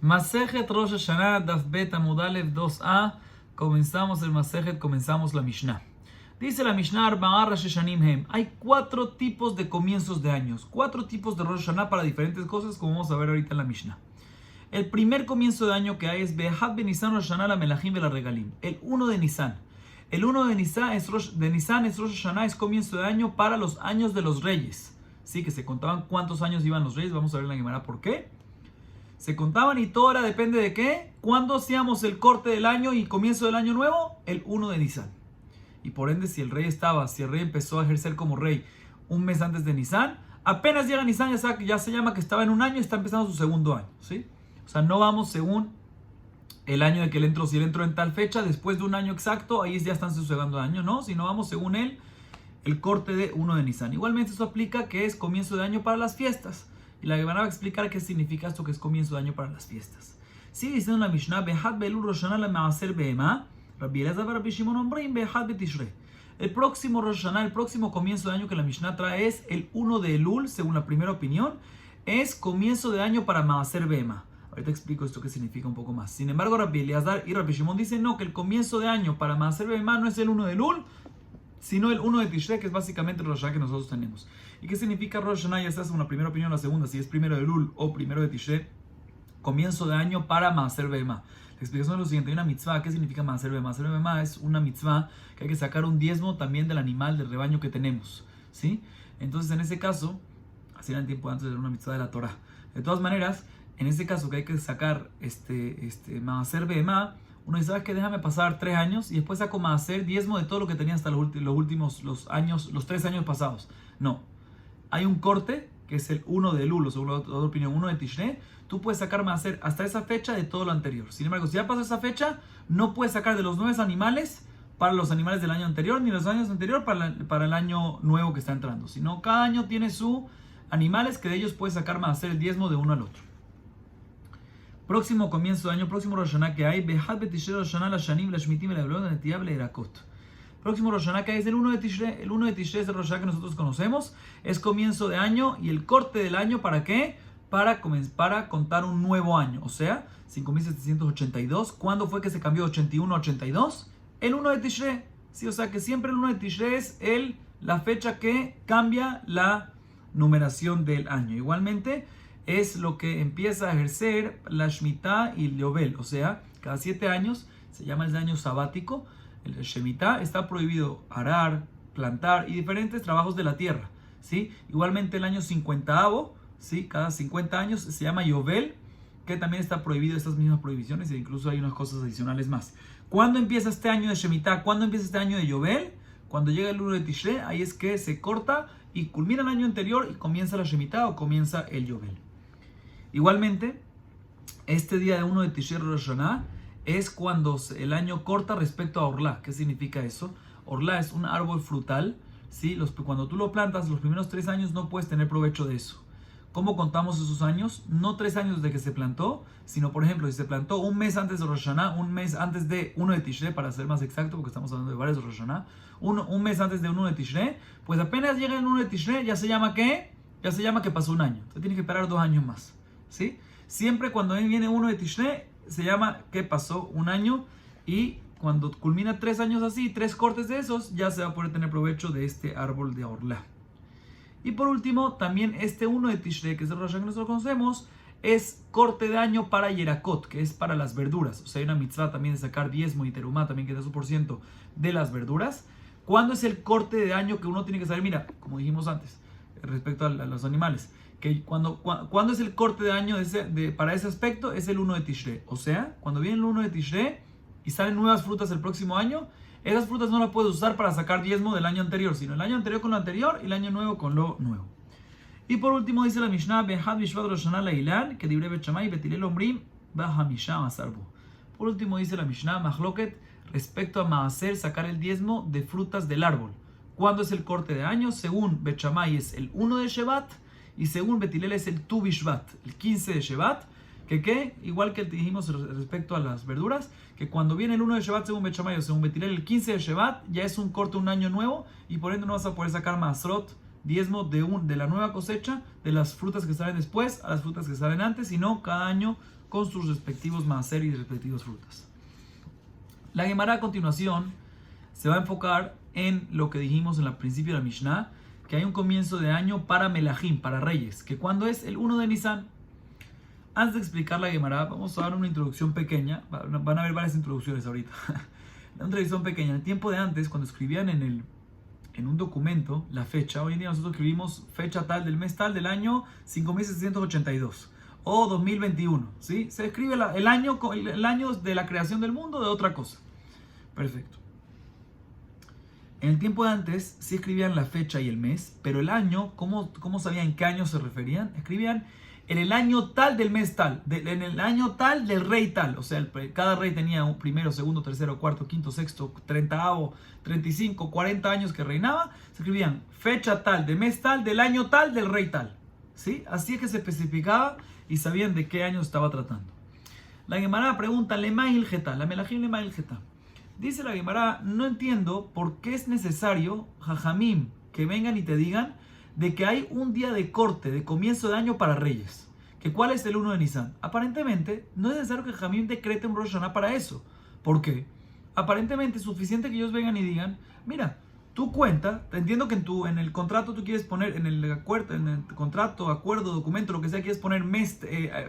Masejet Rosh Hashanah, Daf Bet Amud Aleph 2a. Comenzamos el Masejet, comenzamos la Mishnah. Dice la Mishnah, Arba'a Rosh Hashanim Hem. Hay 4 tipos de comienzos de años. 4 tipos de Rosh Hashanah para diferentes cosas, como vamos a ver ahorita en la Mishnah. El primer comienzo de año que hay es Be'ehat Benisan Rosh Hashanah la Melachim Vela Regalim. El 1 de Nisan. El 1 de Nisan es Rosh Hashanah, es comienzo de año para los años de los reyes. Sí, que se contaban cuántos años iban los reyes. Vamos a ver en la Gemara por qué. Se contaban y todo era depende de qué. ¿Cuándo hacíamos el corte del año y comienzo del año nuevo? El 1 de Nisan. Y por ende, si el rey empezó a ejercer como rey un mes antes de Nisan, apenas llega Nisan, ya se llama que estaba en un año y está empezando su segundo año, ¿sí? O sea, no vamos según el año de que él entró. Si él entró en tal fecha, después de un año exacto, ahí ya están su segundo año, ¿no? Sino vamos según él, el corte de 1 de Nisan. Igualmente, eso aplica que es comienzo de año para las fiestas. Y la Gemara va a explicar qué significa esto que es comienzo de año para las fiestas. Sigue diciendo la Mishnah, Be'ehat be'elul Rosh Hashanah le'ma'aser be'ema, Rabbi Elazar Rabbi Shimon omrim Be'ehat be'tishrei. El próximo Rosh Hashanah, el próximo comienzo de año que la Mishnah trae es el 1 de Elul, según la primera opinión, es comienzo de año para Ma'aser be'ema. Ahorita explico esto que significa un poco más. Sin embargo, Rabbi Elazar y Rabbi Shimon dicen no, que el comienzo de año para Ma'aser be'ema no es el 1 de Elul, sino el 1 de Tishrei, que es básicamente el Rosh Hashanah que nosotros tenemos. ¿Y qué significa Rosh Hashanah? Ya está según la primera opinión, la segunda, si es primero de Elul o primero de Tishrei, comienzo de año para Ma'aser be'ema. La explicación es lo siguiente: hay una mitzvah. ¿Qué significa Ma'aser be'ema? Ma'aser be'ema es una mitzvah que hay que sacar un diezmo también del animal, del rebaño que tenemos, ¿sí? Entonces, en ese caso, así era en tiempo antes de una mitzvah de la Torah. De todas maneras, en ese caso que hay que sacar Ma'aser be'ema, uno dice, ¿sabes qué? Déjame pasar 3 años y después saco Ma'aser, diezmo de todo lo que tenía hasta los 3 años pasados. No. Hay un corte, que es el 1 de Elul, o según la otra opinión, 1 de Tishrei. Tú puedes sacar Ma'aser hasta esa fecha de todo lo anterior. Sin embargo, si ya pasó esa fecha, no puedes sacar de los 9 animales para los animales del año anterior, ni los años anteriores para el año nuevo que está entrando. Sino cada año tiene sus animales que de ellos puedes sacar Ma'aser el diezmo de uno al otro. Próximo comienzo de año, próximo Rosh Hashanah que hay, Be'ehat be'tishrei Rosh Hashanah la'shanim la'shmitim le'avlot le'netiyav le'erakot. Próximo Rosh Hashanah que hay es el 1 de Tishrei. El 1 de Tishrei es el Rosh Hashanah que nosotros conocemos. Es comienzo de año y el corte del año, ¿para qué? Para contar un nuevo año. O sea, 5782. ¿Cuándo fue que se cambió de 81 a 82? El 1 de Tishrei. Sí, o sea que siempre el 1 de Tishrei es la fecha que cambia la numeración del año. Igualmente, es lo que empieza a ejercer la Shemitah y el Yovel. O sea, cada 7 años se llama el año sabático. El Shemitah está prohibido arar, plantar y diferentes trabajos de la tierra, ¿sí? Igualmente el año 50avo, ¿sí? Cada 50 años se llama Yovel, que también está prohibido estas mismas prohibiciones e incluso hay unas cosas adicionales más. ¿Cuándo empieza este año de Shemitah? ¿Cuándo empieza este año de Yovel? Cuando llega el 1 de Tishrei, ahí es que se corta y culmina el año anterior y comienza la Shemitah o comienza el Yovel. Igualmente, este día de 1 de Tishrei Rosh Hashanah es cuando el año corta respecto a Orlá. ¿Qué significa eso? Orlá es un árbol frutal, ¿sí? Cuando tú lo plantas, los primeros 3 años no puedes tener provecho de eso. ¿Cómo contamos esos años? No 3 años desde que se plantó, sino, por ejemplo, si se plantó un mes antes de Rosh Hashanah, un mes antes de 1 de Tishrei, para ser más exacto, porque estamos hablando de varios Rosh Hashanah, un mes antes de 1 de Tishrei, pues apenas llega el 1 de Tishrei, ya se llama ¿qué? Ya se llama que pasó un año. Entonces tienes que esperar 2 años más, ¿sí? Siempre cuando viene 1 de Tishrei, se llama que pasó un año y cuando culmina 3 años así, 3 cortes de esos, ya se va a poder tener provecho de este árbol de Orlá. Y por último, también este 1 de Tishrei, que es el Rosh Hashanah que nosotros conocemos, es corte de año para Yerakot, que es para las verduras. O sea, hay una mitzvah también de sacar diezmo y terumá, también que da su % de las verduras. ¿Cuándo es el corte de año que uno tiene que saber? Mira, como dijimos antes, respecto a los animales, que cuando es el corte de año para ese aspecto, es el 1 de Tishrei. O sea, cuando viene el 1 de Tishrei y salen nuevas frutas el próximo año, esas frutas no las puedes usar para sacar diezmo del año anterior, sino el año anterior con lo anterior y el año nuevo con lo nuevo. Y por último dice la Mishnah, Be'ehat bishvat Rosh Hashanah la'ilan, que divrei Bet Shammai betil el omrim, ba'hamisha masarbu. Por último dice la Mishnah, Mahloket, respecto a Ma'aser, sacar el diezmo de frutas del árbol. ¿Cuándo es el corte de año? Según Bet Shammai es el 1 de Shevat, y según Bet Hillel es el Tu Bishvat, el 15 de Shevat, que igual que dijimos respecto a las verduras, que cuando viene el 1 de Shevat según Bet Shammai o según Bet Hillel, el 15 de Shevat ya es un corte, un año nuevo, y por ende no vas a poder sacar Maasrot diezmo de la nueva cosecha, de las frutas que salen después a las frutas que salen antes, sino cada año con sus respectivos maaser y respectivas frutas. La Gemara a continuación se va a enfocar en lo que dijimos en el principio de la Mishnah, que hay un comienzo de año para Melahim, para reyes, que cuando es el 1 de Nisan. Antes de explicar la Gemara, vamos a dar una introducción pequeña. Van a haber varias introducciones ahorita. Una introducción pequeña. En el tiempo de antes, cuando escribían en un documento la fecha, hoy en día nosotros escribimos fecha tal del mes tal del año 5782 o 2021, ¿sí? Se escribe el año de la creación del mundo de otra cosa. Perfecto. En el tiempo de antes sí escribían la fecha y el mes, pero el año, ¿cómo sabían en qué año se referían? Escribían en el año tal del mes tal, en el año tal del rey tal. O sea, cada rey tenía un primero, segundo, tercero, cuarto, quinto, sexto, 30avo, 35, 40 años que reinaba. Se escribían fecha tal, de mes tal, del año tal, del rey tal. ¿Sí? Así es que se especificaba y sabían de qué año estaba tratando. La Gemara pregunta, Lema Ilgeta, la Melahim Lema Ilgeta. Dice la Gemara, no entiendo por qué es necesario, Jajamim, que vengan y te digan de que hay un día de corte, de comienzo de año para reyes. ¿Que cuál es el 1 de Nisan? Aparentemente, no es necesario que Jajamim decrete un Rosh Hashanah para eso. ¿Por qué? Aparentemente es suficiente que ellos vengan y digan, mira, tú cuenta, te entiendo que en el contrato tú quieres poner, en el contrato, acuerdo, documento, lo que sea, quieres poner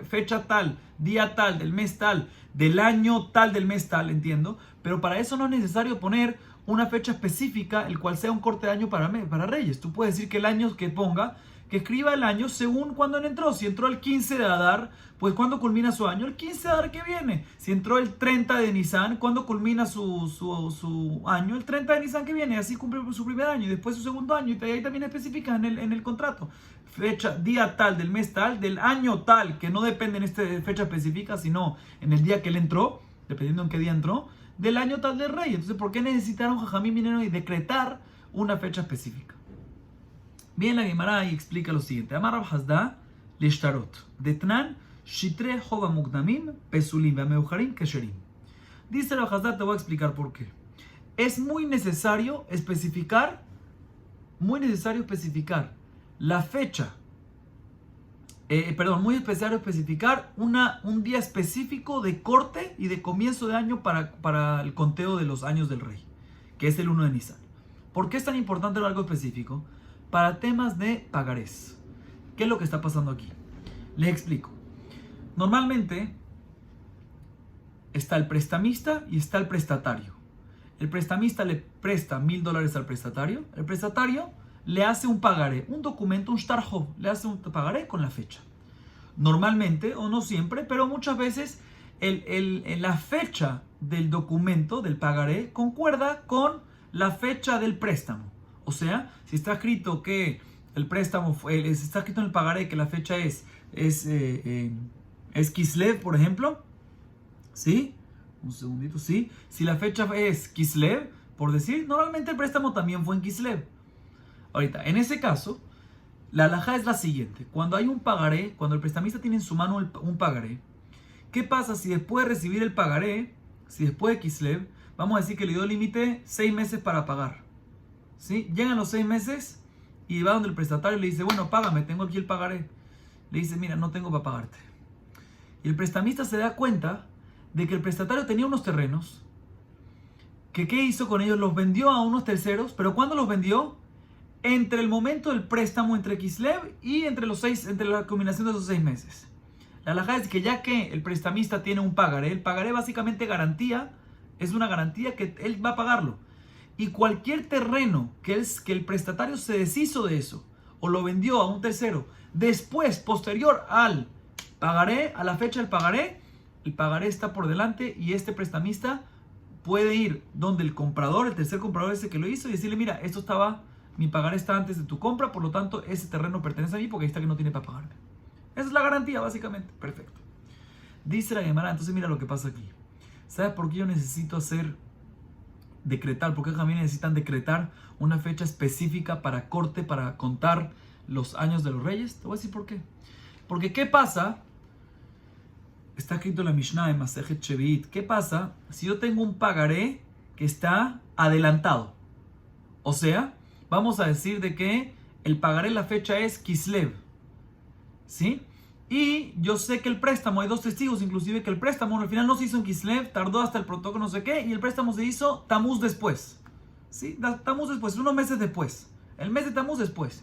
fecha tal, día tal, del mes tal, del año tal, del mes tal, entiendo, pero para eso no es necesario poner una fecha específica, el cual sea un corte de año para reyes. Tú puedes decir que el año que ponga, que escriba el año según cuando entró. Si entró el 15 de Adar, pues ¿cuándo culmina su año? El 15 de Adar que viene. Si entró el 30 de Nisan, ¿cuándo culmina su año? El 30 de Nisan que viene. Así cumple su primer año y después su segundo año. Y ahí también especifica en el contrato. Fecha, día tal, del mes tal, del año tal, que no depende en esta fecha específica, sino en el día que él entró, dependiendo en qué día entró, del año tal del rey. Entonces, ¿por qué necesitaron Jajamim vinieron y decretar una fecha específica? Bien, la Gemara y explica lo siguiente. Amar Rav Hasda lishtarot. Detnan shitre hova mukdamim pesulim ve'ameucharim kesherim. Dice Rav Hasda, te voy a explicar por qué. Es muy necesario especificar la fecha. Muy necesario especificar un día específico de corte y de comienzo de año para el conteo de los años del rey, que es el 1 de Nisan. ¿Por qué es tan importante algo específico? Para temas de pagarés. ¿Qué es lo que está pasando aquí? Les explico. Normalmente está el prestamista y está el prestatario. El prestamista le presta $1,000 al prestatario. El prestatario le hace un pagaré, un documento, un shtarjov, le hace un pagaré con la fecha. Normalmente, o no siempre, pero muchas veces la fecha del documento, del pagaré, concuerda con la fecha del préstamo. O sea, si está escrito que el préstamo, está escrito en el pagaré que la fecha es Kislev, por ejemplo, ¿sí? Un segundito, ¿sí? Si la fecha es Kislev, por decir, normalmente el préstamo también fue en Kislev. Ahorita, en ese caso, la halajá es la siguiente. Cuando hay un pagaré, cuando el prestamista tiene en su mano un pagaré, ¿qué pasa si después de recibir el pagaré, si después de Kislev, vamos a decir que le dio límite 6 meses para pagar? ¿Sí? Llegan los 6 meses y va donde el prestatario y le dice, bueno, págame, tengo aquí el pagaré. Le dice, mira, no tengo para pagarte. Y el prestamista se da cuenta de que el prestatario tenía unos terrenos, que ¿qué hizo con ellos? Los vendió a unos terceros, pero ¿cuándo los vendió? Entre el momento del préstamo, entre Kislev y entre la combinación de esos 6 meses. La halajá es que ya que el prestamista tiene un pagaré, el pagaré básicamente es una garantía que él va a pagarlo. Y cualquier terreno que el prestatario se deshizo de eso o lo vendió a un tercero después, posterior al pagaré, a la fecha del pagaré, el pagaré está por delante y este prestamista puede ir donde el comprador, el tercer comprador ese que lo hizo y decirle, mira, mi pagaré está antes de tu compra, por lo tanto ese terreno pertenece a mí porque ahí está que no tiene para pagarme. Esa es la garantía básicamente. Perfecto. Dice la Gemara, entonces mira lo que pasa aquí. ¿Sabes por qué yo necesito decretar? ¿Por qué también necesitan decretar una fecha específica para corte, para contar los años de los reyes? Te voy a decir por qué. Porque ¿qué pasa? Está escrito en la Mishnah de Masejet Shvi'it. ¿Qué pasa si yo tengo un pagaré que está adelantado? O sea, vamos a decir de que el pagaré, la fecha es Kislev, ¿sí? Y yo sé que el préstamo, hay dos testigos inclusive, que el préstamo al final no se hizo en Kislev, tardó hasta el protocolo no sé qué, y el préstamo se hizo Tamuz después, ¿sí? Tamuz después, unos meses después, el mes de Tamuz después.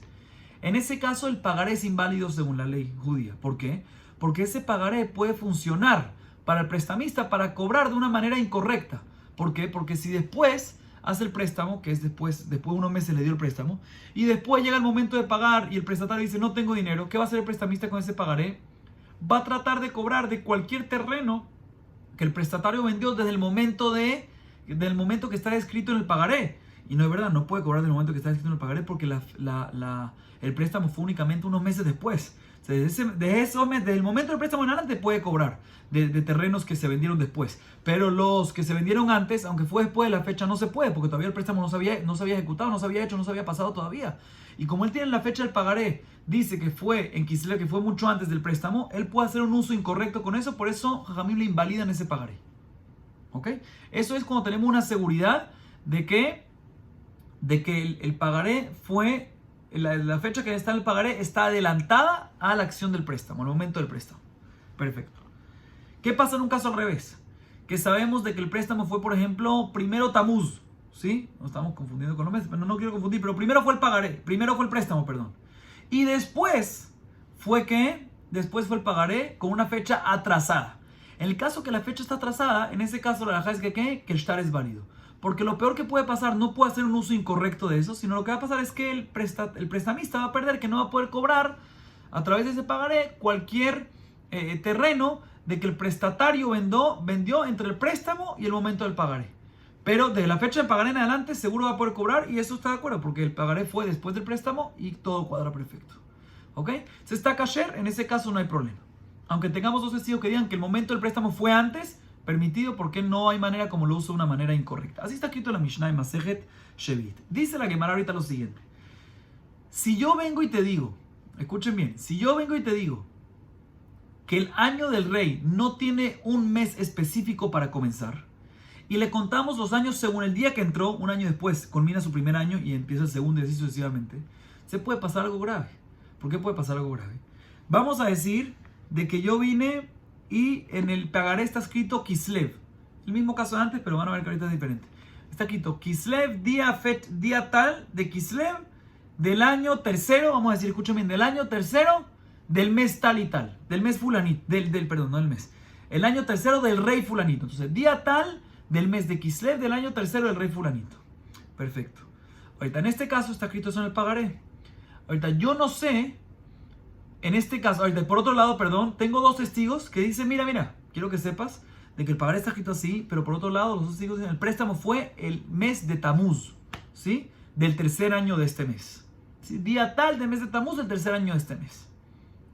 En ese caso el pagaré es inválido según la ley judía. ¿Por qué? Porque ese pagaré puede funcionar para el prestamista para cobrar de una manera incorrecta. ¿Por qué? Porque si después hace el préstamo, que es después de unos meses le dio el préstamo, y después llega el momento de pagar y el prestatario dice no tengo dinero, ¿qué va a hacer el prestamista con ese pagaré? Va a tratar de cobrar de cualquier terreno que el prestatario vendió desde el momento que está escrito en el pagaré. Y no es verdad, no puede cobrar desde el momento que está escrito en el pagaré porque el préstamo fue únicamente unos meses después. O sea, desde el momento del préstamo en adelante puede cobrar de terrenos que se vendieron después. Pero los que se vendieron antes, aunque fue después de la fecha, no se puede porque todavía el préstamo no se había ejecutado, no se había hecho, no se había pasado todavía. Y como él tiene la fecha del pagaré, dice que fue en Kislev, que fue mucho antes del préstamo, él puede hacer un uso incorrecto con eso, por eso Jajamim le invalidan ese pagaré. ¿Ok? Eso es cuando tenemos una seguridad de que el pagaré fue, la fecha que está en el pagaré está adelantada a la acción del préstamo, al momento del préstamo. Perfecto. ¿Qué pasa en un caso al revés? Que sabemos de que el préstamo fue, por ejemplo, primero Tamuz, ¿sí? Nos estamos confundiendo con los meses, pero no quiero confundir, pero primero fue el pagaré, primero fue el préstamo, perdón. Y después fue el pagaré con una fecha atrasada. En el caso que la fecha está atrasada, en ese caso la halajá es que el shtar es válido. Porque lo peor que puede pasar, no puede hacer un uso incorrecto de eso, sino lo que va a pasar es que el prestamista va a perder, que no va a poder cobrar a través de ese pagaré cualquier terreno de que el prestatario vendió entre el préstamo y el momento del pagaré. Pero de la fecha del pagaré en adelante seguro va a poder cobrar y eso está de acuerdo porque el pagaré fue después del préstamo y todo cuadra perfecto. ¿Ok? Si está kasher, en ese caso no hay problema. Aunque tengamos dos testigos que digan que el momento del préstamo fue antes, permitido porque no hay manera como lo usa de una manera incorrecta. Así está escrito en la Mishnah en Masejet Shevit. Dice la Gemara ahorita lo siguiente. Si yo vengo y te digo, escuchen bien, si yo vengo y te digo que el año del rey no tiene un mes específico para comenzar y le contamos los años según el día que entró, un año después culmina su primer año y empieza el segundo y así sucesivamente, se puede pasar algo grave. ¿Por qué puede pasar algo grave? Vamos a decir de que yo vine y en el pagaré está escrito Kislev. El mismo caso de antes, pero van a ver que ahorita es diferente. Está escrito Kislev, día tal de Kislev, del año tercero, vamos a decir, escuchen bien, del año tercero del mes tal y tal. Del mes fulanito, perdón, no del mes. El año tercero del rey fulanito. Entonces, día tal del mes de Kislev del año tercero del rey fulanito. Perfecto. Ahorita en este caso está escrito eso en el pagaré. Ahorita yo no sé. En este caso, ahorita por otro lado, perdón, tengo dos testigos que dicen, mira, quiero que sepas de que el pagaré está escrito así, pero por otro lado, los dos testigos dicen, el préstamo fue el mes de Tamuz, ¿sí? Del tercer año de este mes. ¿Sí? Día tal del mes de Tamuz, del tercer año de este mes.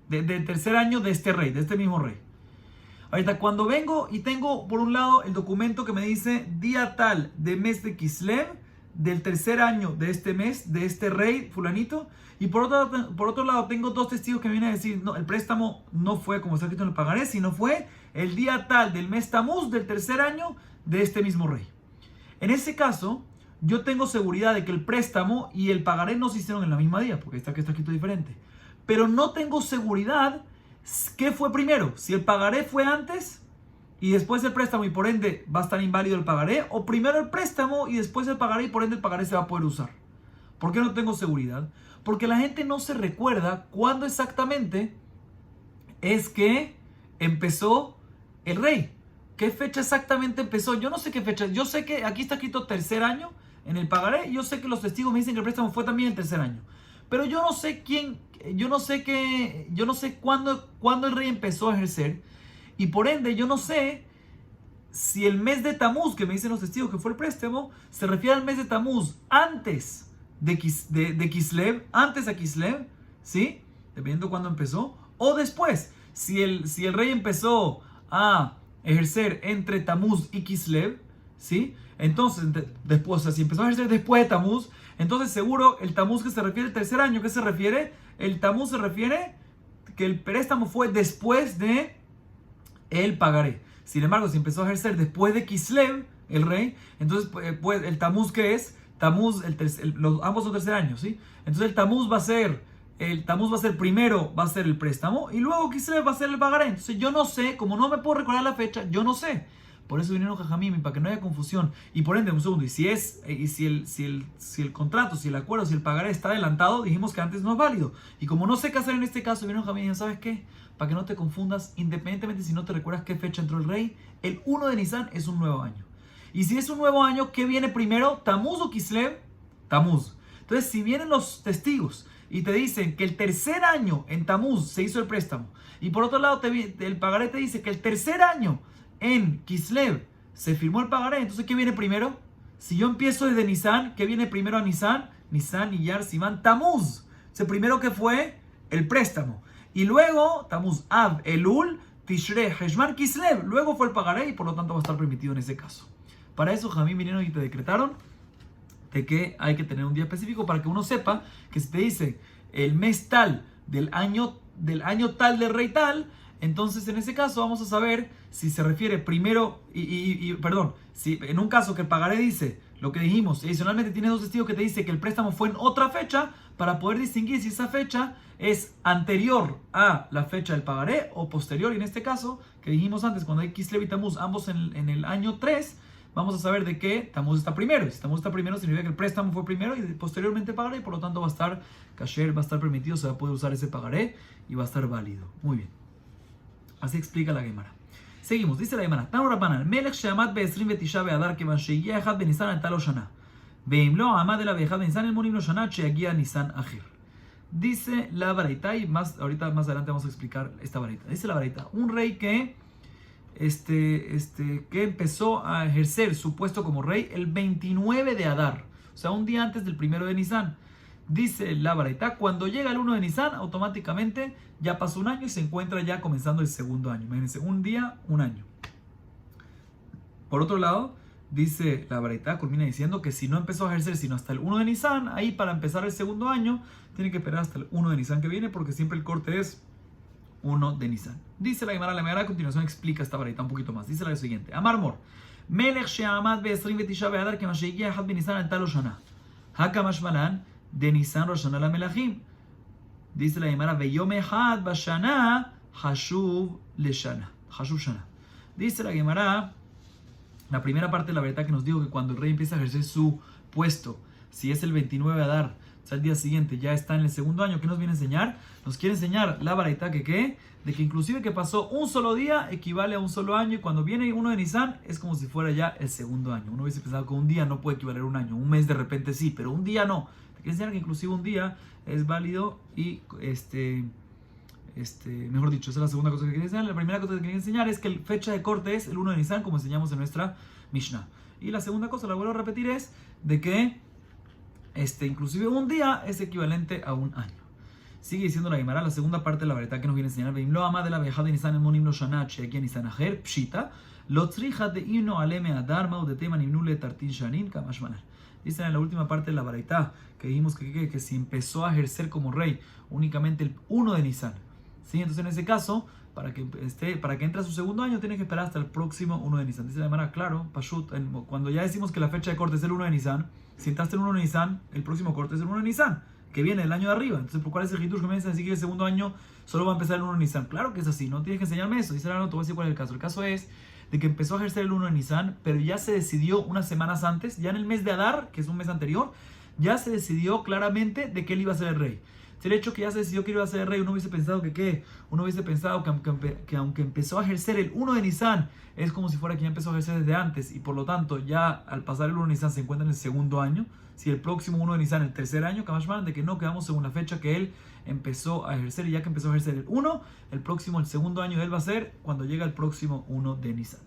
Del tercer año de este rey, de este mismo rey. Ahorita cuando vengo y tengo por un lado el documento que me dice día tal de mes de Kislev, del tercer año de este mes, de este rey fulanito, y por otro lado tengo dos testigos que me vienen a decir, no, el préstamo no fue como está escrito en el pagaré, sino fue el día tal del mes Tamuz del tercer año de este mismo rey. En ese caso, yo tengo seguridad de que el préstamo y el pagaré no se hicieron en la misma día, porque está escrito diferente. Pero no tengo seguridad qué fue primero, si el pagaré fue antes y después el préstamo y por ende va a estar inválido el pagaré, o primero el préstamo y después el pagaré y por ende el pagaré se va a poder usar. ¿Por qué no tengo seguridad? Porque la gente no se recuerda cuándo exactamente es que empezó el rey. ¿Qué fecha exactamente empezó? Yo no sé qué fecha. Yo sé que aquí está escrito tercer año en el pagaré. Yo sé que los testigos me dicen que el préstamo fue también el tercer año. Pero yo no sé cuándo el rey empezó a ejercer. Y por ende yo no sé si el mes de Tamuz, que me dicen los testigos que fue el préstamo, se refiere al mes de Tamuz antes de Kislev, antes a Kislev, ¿sí? Dependiendo cuándo empezó, o después, si el rey empezó a ejercer entre Tamuz y Kislev, ¿sí? Entonces, después, o sea, si empezó a ejercer después de Tamuz, entonces seguro el Tamuz que se refiere al tercer año, ¿qué se refiere? El Tamuz se refiere que el préstamo fue después de el pagaré. Sin embargo, si empezó a ejercer después de Kislev, el rey, entonces pues, el Tamuz, ¿qué es? Tamuz, ambos son tercer año, ¿sí? Entonces el Tamuz va a ser primero, va a ser el préstamo, y luego Kislev va a ser el pagaré. Entonces yo no sé, como no me puedo recordar la fecha, yo no sé. Por eso vinieron Jajamim, para que no haya confusión. Y por ende, un segundo, si el contrato, si el acuerdo, si el pagaré está adelantado, dijimos que antes no es válido. Y como no sé qué hacer en este caso, vinieron Jajamim y dijeron, ¿sabes qué? Para que no te confundas, independientemente si no te recuerdas qué fecha entró el rey, el 1 de Nisan es un nuevo año. Y si es un nuevo año, ¿qué viene primero? ¿Tamuz o Kislev? Tamuz. Entonces, si vienen los testigos y te dicen que el tercer año en Tamuz se hizo el préstamo, y por otro lado el pagaré te dice que el tercer año en Kislev se firmó el pagaré, entonces ¿qué viene primero? Si yo empiezo desde Nisan, ¿qué viene primero a Nisan? Nisan, Iyar, Sivan, Tamuz. Entonces primero que fue el préstamo. Y luego Tamuz, Av, Elul, Tishrei, Heshvan, Kislev. Luego fue el pagaré y por lo tanto va a estar permitido en ese caso. Para eso Jamín vinieron y te decretaron de que hay que tener un día específico para que uno sepa que si te dice el mes tal del año tal del rey tal, entonces en ese caso vamos a saber si se refiere primero perdón, si en un caso que el pagaré dice lo que dijimos, adicionalmente tienes dos testigos que te dice que el préstamo fue en otra fecha, para poder distinguir si esa fecha es anterior a la fecha del pagaré o posterior, y en este caso que dijimos antes, cuando hay Kislev y Tamuz ambos en el año 3, vamos a saber de qué Tamuz está primero. Y si Tamuz está primero, significa que el préstamo fue primero y posteriormente pagaré, y por lo tanto va a estar kasher, va a estar permitido, se va a poder usar ese pagaré y va a estar válido. Muy bien. Así explica la Gemara. Seguimos, dice la Gemara. Tanu Rabbanan, Melech she'amad ב-29 באדר כיוון שהגיע אחד בניסן הייתה לו שנה. ואם לא עמד אלא באחד בניסן אין מונים לו שנה עד שיגיע ניסן אחר. Dice la Baraita, y ahorita más adelante vamos a explicar esta Baraita. Dice la Baraita, un rey que empezó a ejercer su puesto como rey el 29 de Adar, o sea, un día antes del 1 de Nisan. Dice la Baraita, cuando llega el 1 de Nisan, automáticamente ya pasó un año y se encuentra ya comenzando el segundo año. Imagínense, un día, un año. Por otro lado, dice la Baraita, culmina diciendo que si no empezó a ejercer sino hasta el 1 de Nisan, ahí para empezar el segundo año, tiene que esperar hasta el 1 de Nisan que viene, porque siempre el corte es 1 de Nisan. Dice la Gemara a continuación explica esta Baraita un poquito más. Dice la siguiente, Amar Mor, Melech she'amad ב-29 באדר כיוון שהגיע אחד בניסן הייתה לו שנה. הקמש מלן דניסן ראש שנה למלכים. Dice la Gemara, ויום אחד בשנה חשוב לשנה. חשוב שנה. Dice la Gemara, la primera parte de la Baraita que nos dijo que cuando el rey empieza a ejercer su puesto, si es el 29 de Adar, o sea, el día siguiente ya está en el segundo año, ¿qué nos viene a enseñar? Nos quiere enseñar la Baraita de que inclusive que pasó un solo día equivale a un solo año, y cuando viene uno de Nisan es como si fuera ya el segundo año. Uno hubiese pensado que un día no puede equivaler a un año, un mes de repente sí, pero un día no. Te quiere enseñar que inclusive un día es válido y mejor dicho, esa es la segunda cosa que quería enseñar. La primera cosa que quería enseñar es que la fecha de corte es el 1 de Nisan, como enseñamos en nuestra Mishnah. Y la segunda cosa, la vuelvo a repetir, es de que inclusive un día es equivalente a un año. Sigue diciendo la Gemara, la segunda parte de la Baraita que nos viene a enseñar, Veim lo ama de la vieja de Nisan el monim lo shanat she'egia Nisan acher pshita lo tzricha de ino aleme adar ma'u de tema nimnu le tartin shanin kamash manar. Dicen en la última parte de la Baraita que dijimos que si empezó a ejercer como rey únicamente el 1 de Nisan, ¿sí? Entonces en ese caso, para que entre a su segundo año, tiene que esperar hasta el próximo 1 de Nisan. Dice la Gemara, claro, Pashut, cuando ya decimos que la fecha de corte es el 1 de Nisan, si entraste el 1 de Nisan, el próximo corte es el 1 de Nisan, que viene el año de arriba. Entonces, ¿por cuál es el Hitush que me dicen así que el segundo año solo va a empezar el 1 de Nisan? Claro que es así, no tienes que enseñarme eso. Dice la no, te voy a decir cuál es el caso. El caso es de que empezó a ejercer el 1 de Nisan, pero ya se decidió unas semanas antes, ya en el mes de Adar, que es un mes anterior, ya se decidió claramente de que él iba a ser el rey. Si el hecho que ya se decidió que iba a ser el rey, uno hubiese pensado que aunque empezó a ejercer el 1 de Nisan, es como si fuera que ya empezó a ejercer desde antes, y por lo tanto ya al pasar el 1 de Nisan se encuentra en el segundo año. Si el próximo 1 de Nisan, el tercer año, Kamashman, de que no quedamos según la fecha que él empezó a ejercer, y ya que empezó a ejercer el 1, el segundo año de él va a ser cuando llega el próximo 1 de Nisan.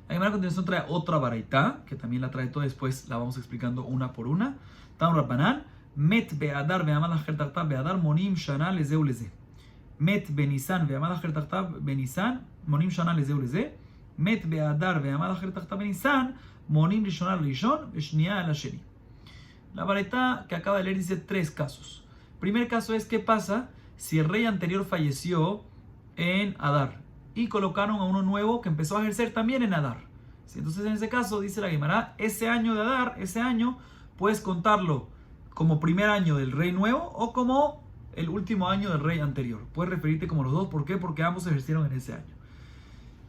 La Gemara a continuación trae otra Baraita, que también la trae todo, después la vamos explicando una por una. Tanu Rabbanan, Met be'adar ve'amad acher tartav be'adar monim shana lezeu leze. Met benisan ve'amad acher tartav benisan monim shana lezeu leze. Met be'adar ve'amad acher tartav benisan monim rishon rishon ve'shniya al sheni. La Baraita que acaba de leer dice tres casos. Primer caso es qué pasa si el rey anterior falleció en Adar y colocaron a uno nuevo que empezó a ejercer también en Adar. ¿Sí? Entonces en ese caso, dice la Gemara, ese año de Adar, ese año, puedes contarlo como primer año del rey nuevo o como el último año del rey anterior. Puedes referirte como los dos. ¿Por qué? Porque ambos se ejercieron en ese año.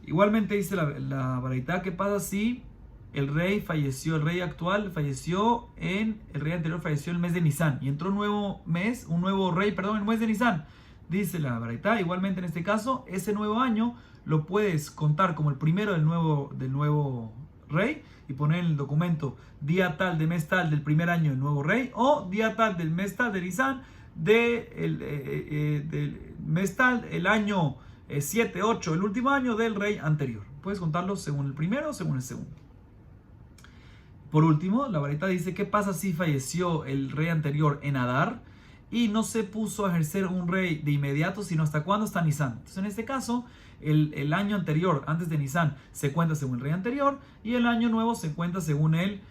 Igualmente dice la Baraitá, ¿qué pasa si el rey falleció, el rey actual falleció el rey anterior falleció en el mes de Nisan y entró un nuevo rey, en el mes de Nisan? Dice la Baraitá, igualmente en este caso, ese nuevo año lo puedes contar como el primero del nuevo rey y poner en el documento día tal de mes tal del primer año del nuevo rey, o día tal del mes tal de Nisan del mes tal, el año 7, 8, el último año del rey anterior. Puedes contarlo según el primero o según el segundo. Por último, la Baraitá dice, ¿qué pasa si falleció el rey anterior en Adar y no se puso a ejercer un rey de inmediato, sino hasta cuándo? Está Nisan. Entonces en este caso, el año anterior, antes de Nisan, se cuenta según el rey anterior y el año nuevo se cuenta según el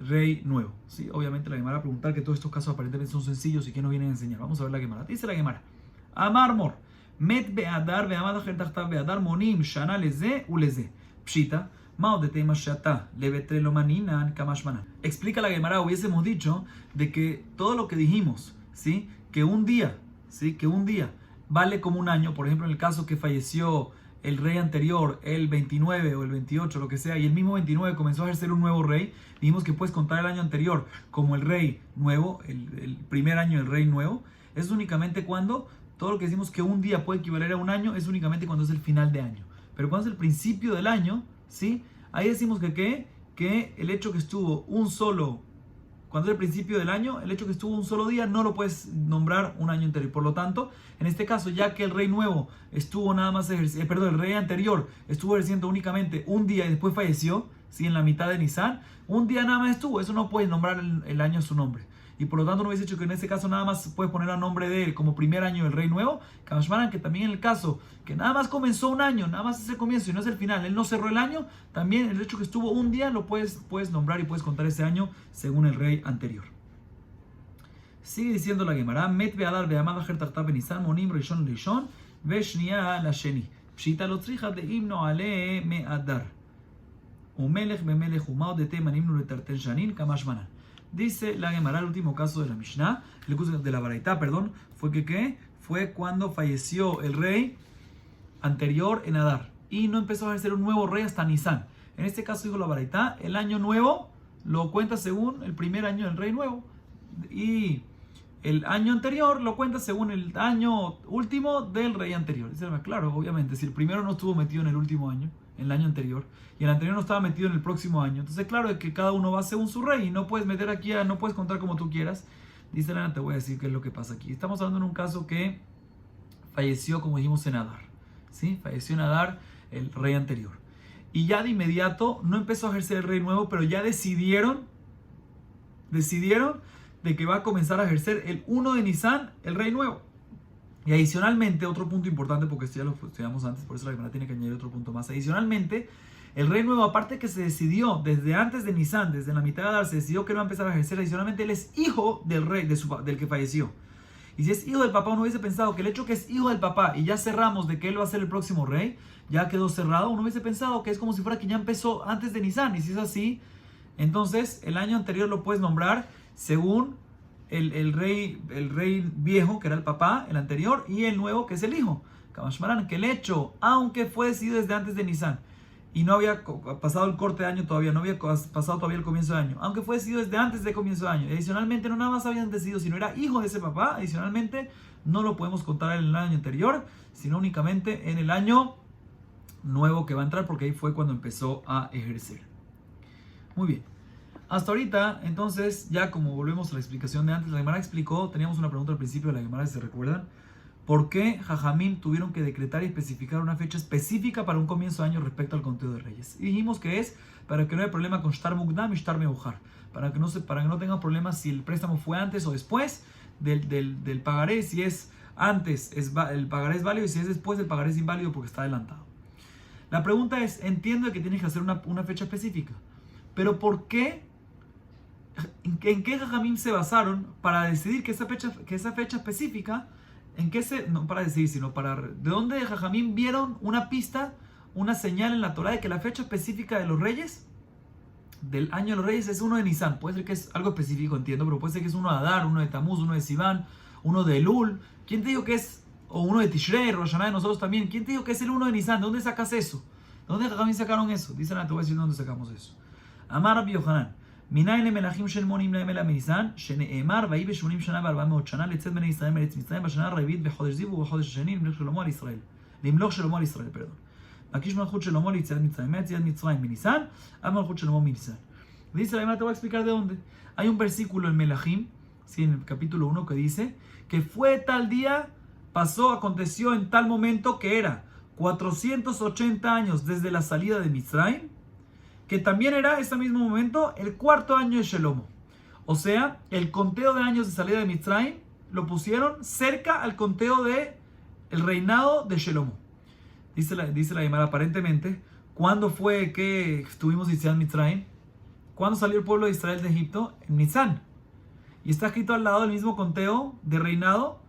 rey nuevo. ¿Sí? Obviamente la Gemara va a preguntar que todos estos casos aparentemente son sencillos y que nos vienen a enseñar. Vamos a ver la Gemara. Dice la Gemara, Amar Mor, Met be'adar ve'amad acher tachtav be'adar monim shana leze uleze. Pshita, mao de tema shata levetrelo maninan kamashmanan. Explica la Gemara, hubiésemos dicho de que todo lo que dijimos, ¿sí? Que un día vale como un año. Por ejemplo, en el caso que falleció el rey anterior, el 29 o el 28, lo que sea, y el mismo 29 comenzó a ejercer un nuevo rey, dijimos que puedes contar el año anterior como el rey nuevo, el primer año del rey nuevo. Es únicamente cuando todo lo que decimos que un día puede equivaler a un año es únicamente cuando es el final de año. Pero cuando es el principio del año, ¿sí? Ahí decimos que el hecho que estuvo cuando es el principio del año, el hecho que estuvo un solo día no lo puedes nombrar un año entero. Y por lo tanto, en este caso, ya que el rey nuevo estuvo nada más el rey anterior estuvo ejerciendo únicamente un día y después falleció, ¿sí? En la mitad de Nisan, un día nada más estuvo, eso no puedes nombrar el año a su nombre. Y por lo tanto no hubiese dicho que en este caso nada más puedes poner a nombre de él como primer año del rey nuevo. Kamashmanan, que también en el caso que nada más comenzó un año, nada más es el comienzo y no es el final, él no cerró el año, también el hecho que estuvo un día lo puedes nombrar y puedes contar ese año según el rey anterior. Sigue diciendo la Gemara, Met be'adar be'amad acher tachtav be'nisan monim rishon rishon ve'shniya la sheni. Pshita lo tzricha de himno ale me'adar. Umelech be'melech umao de tema nimnu letarten shanin kamashmanan. Dice la Gemara, el último caso de la Mishnah, de la Baraitá, perdón, fue cuando falleció el rey anterior en Adar y no empezó a ejercer un nuevo rey hasta Nisan. En este caso, dijo la Baraitá, el año nuevo lo cuenta según el primer año del rey nuevo y el año anterior lo cuenta según el año último del rey anterior. Dice, claro, obviamente, si el primero no estuvo metido en el último año, en el año anterior, y el anterior no estaba metido en el próximo año, entonces claro es que cada uno va según su rey y no puedes meter aquí, no puedes contar como tú quieras. Dice Lana, te voy a decir qué es lo que pasa aquí. Estamos hablando en un caso que falleció, como dijimos, en Adar, ¿sí? Falleció en Adar el rey anterior y ya de inmediato no empezó a ejercer el rey nuevo, pero ya decidieron de que va a comenzar a ejercer el 1 de Nisan el rey nuevo. Y adicionalmente, otro punto importante, porque esto ya lo estudiamos antes, por eso la Gemara tiene que añadir otro punto más. Adicionalmente, el rey nuevo, aparte que se decidió desde antes de Nisan, desde la mitad de Adar, se decidió que no va a empezar a ejercer. Adicionalmente, él es hijo del rey, del que falleció. Y si es hijo del papá, uno hubiese pensado que el hecho que es hijo del papá y ya cerramos de que él va a ser el próximo rey, ya quedó cerrado, uno hubiese pensado que es como si fuera que ya empezó antes de Nisan. Y si es así, entonces el año anterior lo puedes nombrar según el rey viejo, que era el papá, el anterior, y el nuevo, que es el hijo. Kamashmaran, que el hecho, aunque fue decidido desde antes de Nisan, y no había pasado el corte de año todavía, no había pasado todavía el comienzo de año, aunque fue decidido desde antes del comienzo de año, y adicionalmente no nada más habían decidido, sino era hijo de ese papá, adicionalmente no lo podemos contar en el año anterior, sino únicamente en el año nuevo que va a entrar, porque ahí fue cuando empezó a ejercer. Muy bien. Hasta ahorita, entonces, ya como volvemos a la explicación de antes, la Gemara explicó, teníamos una pregunta al principio de la Gemara, si se recuerdan, ¿por qué Jajamim tuvieron que decretar y especificar una fecha específica para un comienzo de año respecto al conteo de reyes? Y dijimos que es para que no haya problema con Shtar Mukdam y Shtar Meujar, para que no tengan problemas si el préstamo fue antes o después del pagaré, si es antes el pagaré es válido y si es después el pagaré es inválido porque está adelantado. La pregunta es, entiendo que tienes que hacer una fecha específica, pero ¿por qué? ¿En qué Jajamim se basaron para decidir que esa fecha específica, no para decidir, sino ¿de dónde Jajamim vieron una pista una señal en la Torá de que la fecha específica de los reyes, del año de los reyes, es 1 de Nisan. Puede ser que es algo específico, entiendo, pero puede ser que es 1 de Adar, 1 de Tamuz, 1 de Sivan, 1 de Elul. ¿Quién te dijo que es? O 1 de Tishrei, Rosh Hashanah de nosotros también. ¿Quién te dijo que es el 1 de Nisan? ¿De dónde sacas eso? ¿De dónde también sacaron eso? Dicen, te voy a decir de dónde sacamos eso. Amar Rabbi Yohanan. Minayin lemelachim shel monim le'emel ha'Nisan, shene'emar vayi ב-80 שנה ו-400 שנה לצאת בני ישראל מארץ מצרים בשנה הרביעית בחודש זיו ובחודש השני למלוך שלמה על ישראל. למלוך שלמה על ישראל, perdón. מקיש מלכות שלמה ליציאת מצרים, מיציאת מצרים מניסן, עד מלכות שלמה מניסן. Dice la Gemara, te voy a explicar de dónde. Hay un versículo en Melahim, ¿sí? En el capítulo 1, que dice que fue tal día, pasó, aconteció en tal momento que era 480 años desde la salida de Mitzrayim, que también era ese mismo momento el cuarto año de Shelomo. O sea, el conteo de años de salida de Mitzrayim lo pusieron cerca al conteo de el reinado de Shelomo. Dice la Gemara, aparentemente, ¿cuándo fue que estuvimos en Mitzrayim? ¿Cuándo salió el pueblo de Israel de Egipto? En Nisan. Y está escrito al lado del mismo conteo de reinado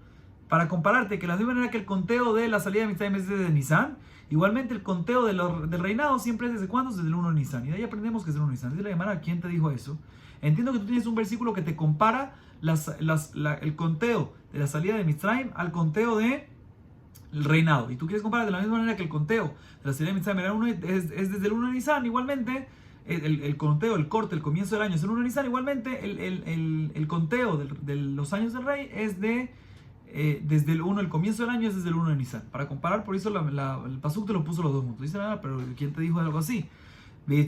para compararte que la misma manera que el conteo de la salida de Mitzrayim es desde Nisan, igualmente el conteo del reinado siempre es desde cuándo, desde el 1 de Nisan. Y de ahí aprendemos que es el 1 de Nisan. Dice la Gemara, ¿quién te dijo eso? Entiendo que tú tienes un versículo que te compara el conteo de la salida de Mitzrayim al conteo de el reinado. Y tú quieres comparar de la misma manera que el conteo de la salida de Mitzrayim es desde el 1 de Nisan, igualmente el conteo, el corte, el comienzo del año es el 1 de Nisan, igualmente el conteo de los años del rey es desde el 1, el comienzo del año es desde el 1 de Nisan. Para comparar, por eso el pasuk te lo puso los dos juntos. Dice, pero ¿quién te dijo algo así? Pero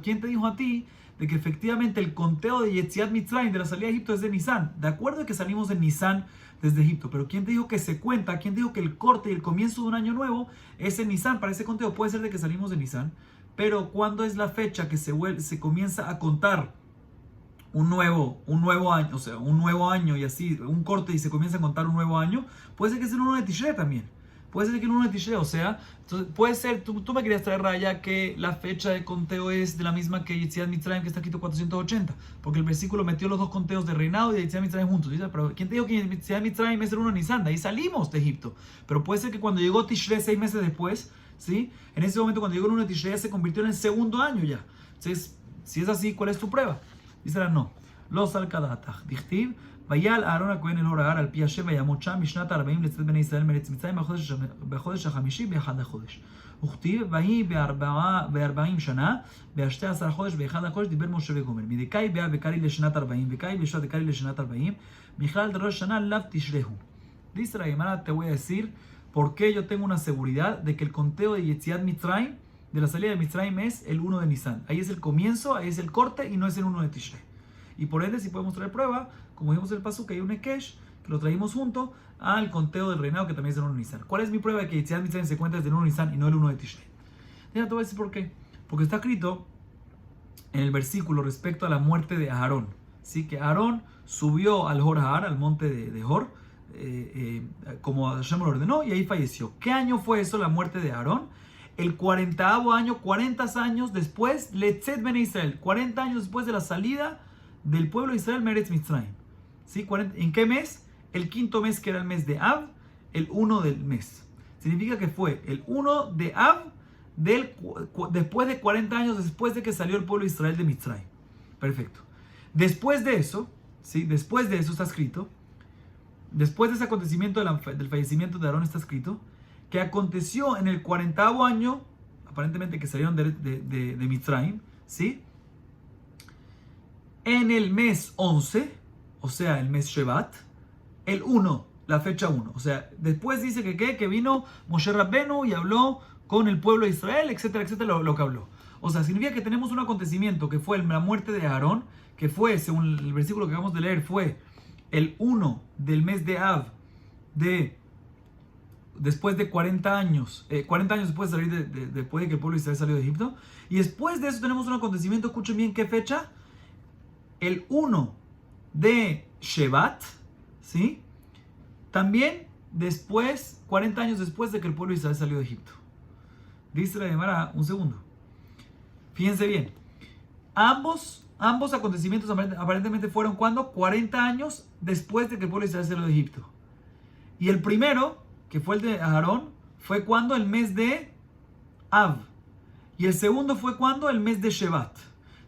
¿quién te dijo a ti de que efectivamente el conteo de Yetziat Mitzrayim, de la salida de Egipto, es de Nisan? De acuerdo a que salimos de Nisan desde Egipto, pero ¿quién te dijo que se cuenta? ¿Quién te dijo que el corte y el comienzo de un año nuevo es en Nisan? Para ese conteo puede ser de que salimos de Nisan, pero ¿cuándo es la fecha que se comienza a contar un nuevo año? O sea, un nuevo año y así, un corte y se comienza a contar un nuevo año. Puede ser que sea el 1 de Tishrei también. Puede ser que el 1 de Tishrei, o sea, entonces puede ser, tú me querías traer, Raya, que la fecha de conteo es de la misma que Yetziat Mitzrayim, que está escrito 480, porque el versículo metió los dos conteos de reinado y de Yetziat Mitzrayim juntos. ¿Sí? Pero ¿quién te dijo que Yetziat Mitzrayim es el 1 de Nisan? De ahí salimos de Egipto. Pero puede ser que cuando llegó Tishrei 6 meses después, ¿sí? En ese momento cuando llegó el 1 de Tishrei ya se convirtió en el segundo año ya. Entonces, si es así, ¿cuál es tu prueba? Dice la no. Los al-Kadatach. Dichtiv. ויעל אהרון הכהן אל הור ההר על פי השם ויעמוד שם בשנת 40 לצאת בני ישראל מארץ מצרים בחודש החמישי באחד החודש. וכתיב ויהי ב-40 שנה ב-12 החודש באחד החודש דיבר משה וגומר. מדקאי באה וקרי לשנת 40 וקאי בשעת וקרי לשנת 40 מכלל דרוש שנה לאו תשרהו. Dice la Gemara, te voy a decir por qué yo tengo una seguridad de que el conteo de Yetziat Mitzrayim, de la salida de Mitzrayim, es el 1 de Nisan. Ahí es el comienzo, ahí es el corte y no es el 1 de Tishrei. Y por ende, si podemos traer prueba, como vimos en el pasuk, que hay un Ekesh, que lo traímos junto al conteo del reinado, que también es el 1 de Nisan. ¿Cuál es mi prueba de que Yetziat Mitzrayim se cuenta desde el 1 de Nisan y no el 1 de Tishrei? Ya te voy a decir por qué. Porque está escrito en el versículo respecto a la muerte de Aarón. ¿Sí? Que Aarón subió al Hor Har, al monte de Hor, como Hashem lo ordenó, y ahí falleció. ¿Qué año fue eso, la muerte de Aarón? El 40º año, 40 años después, Letzet Ben Israel, 40 años después de la salida del pueblo de Israel, Meretz Mitzrayim. ¿Sí? ¿En qué mes? El quinto mes, que era el mes de Av, el 1 del mes. Significa que fue el 1 de Av, después de 40 años después de que salió el pueblo de Israel de Mitzrayim. Perfecto. Después de eso, ¿sí? Después de eso está escrito, después de ese acontecimiento del fallecimiento de Aarón está escrito, que aconteció en el 40º año, aparentemente que salieron de Mitzrayim, ¿sí? En el mes 11, o sea, el mes Shevat, el 1, la fecha 1. O sea, después dice que vino Moshe Rabbenu y habló con el pueblo de Israel, etcétera, etcétera, lo que habló. O sea, significa que tenemos un acontecimiento que fue la muerte de Aarón, que fue, según el versículo que acabamos de leer, fue el 1 del mes de Av, después de 40 años, 40 años después de salir después de que el pueblo de Israel salió de Egipto. Y después de eso tenemos un acontecimiento, escuchen bien qué fecha, el 1 de Shevat, ¿sí? También después, 40 años después de que el pueblo de Israel salió de Egipto. Dice la Gemara, un segundo. Fíjense bien. Ambos acontecimientos aparentemente fueron cuando 40 años después de que el pueblo de Israel salió de Egipto. Y el primero que fue el de Aarón, fue cuando el mes de Av. Y el segundo fue cuando el mes de Shevat.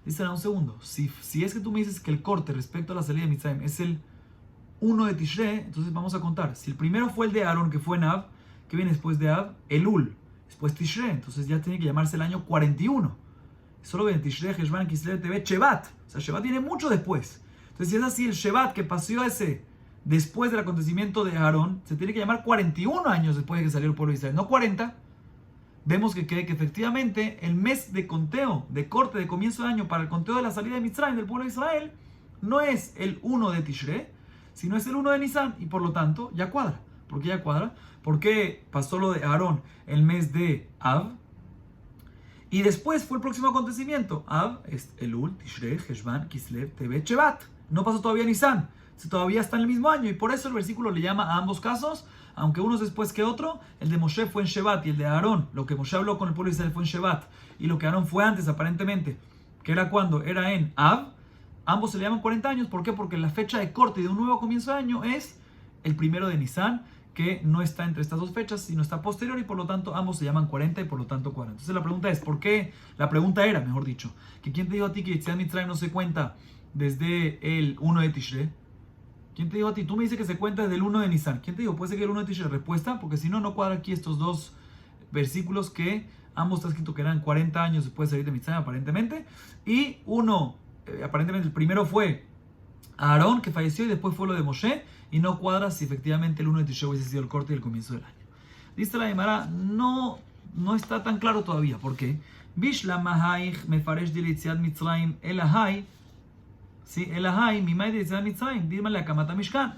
Dice, un segundo, si es que tú me dices que el corte respecto a la salida de Mitzrayim es el 1 de Tishrei, entonces vamos a contar. Si el primero fue el de Aarón, que fue en Av, que viene después de Av, Elul, después Tishrei, entonces ya tiene que llamarse el año 41. Solo ven Tishrei, Heshvan, Kislev, Tevet, Shevat. O sea, Shevat viene mucho después. Entonces, si es así, el Shevat que pasó ese después del acontecimiento de Aarón, se tiene que llamar 41 años después de que salió el pueblo de Israel, no 40. Vemos que efectivamente el mes de conteo, de corte, de comienzo de año para el conteo de la salida de Mitzrayim del pueblo de Israel, no es el 1 de Tishrei, sino es el 1 de Nisan, y por lo tanto ya cuadra. ¿Por qué ya cuadra? Porque pasó lo de Aarón el mes de Av, y después fue el próximo acontecimiento. Av es Elul, Tishrei, Heshvan, Kislev, Tevet, Shevat. No pasó todavía Nisan, todavía está en el mismo año, y por eso el versículo le llama a ambos casos, aunque uno es después que otro. El de Moshe fue en Shevat y el de Aarón, lo que Moshe habló con el pueblo de Israel fue en Shevat, y lo que Aarón fue antes aparentemente, que era cuando era en Av, ambos se le llaman 40 años. ¿Por qué? Porque la fecha de corte de un nuevo comienzo de año es el primero de Nisan, que no está entre estas dos fechas, sino está posterior, y por lo tanto ambos se llaman 40 y por lo tanto 40. Entonces la pregunta es, ¿por qué? La pregunta era, mejor dicho, que ¿quién te dijo a ti que Yetziat Mitzrayim no se cuenta desde el 1 de Tishrei? ¿Quién te dijo a ti? Tú me dices que se cuenta desde el 1 de Nisan. ¿Quién te dijo? Puede ser que el 1 de Tishrei. Respuesta, porque si no, no cuadra aquí estos dos versículos que ambos está escrito que eran 40 años después de salir de Mitzrayim, aparentemente. Y uno, aparentemente el primero fue Aarón, que falleció, y después fue lo de Moshe. Y no cuadra si efectivamente el 1 de Tishrei hubiese sido el corte y el comienzo del año. Dice la Gemara, no está tan claro todavía. ¿Por qué? Bishlam haich mefaresh de Yetziat Mitzrayim elahai. Sí, elahai mimai de Yetziat Mitzrayim dirma le akamat hamishkan.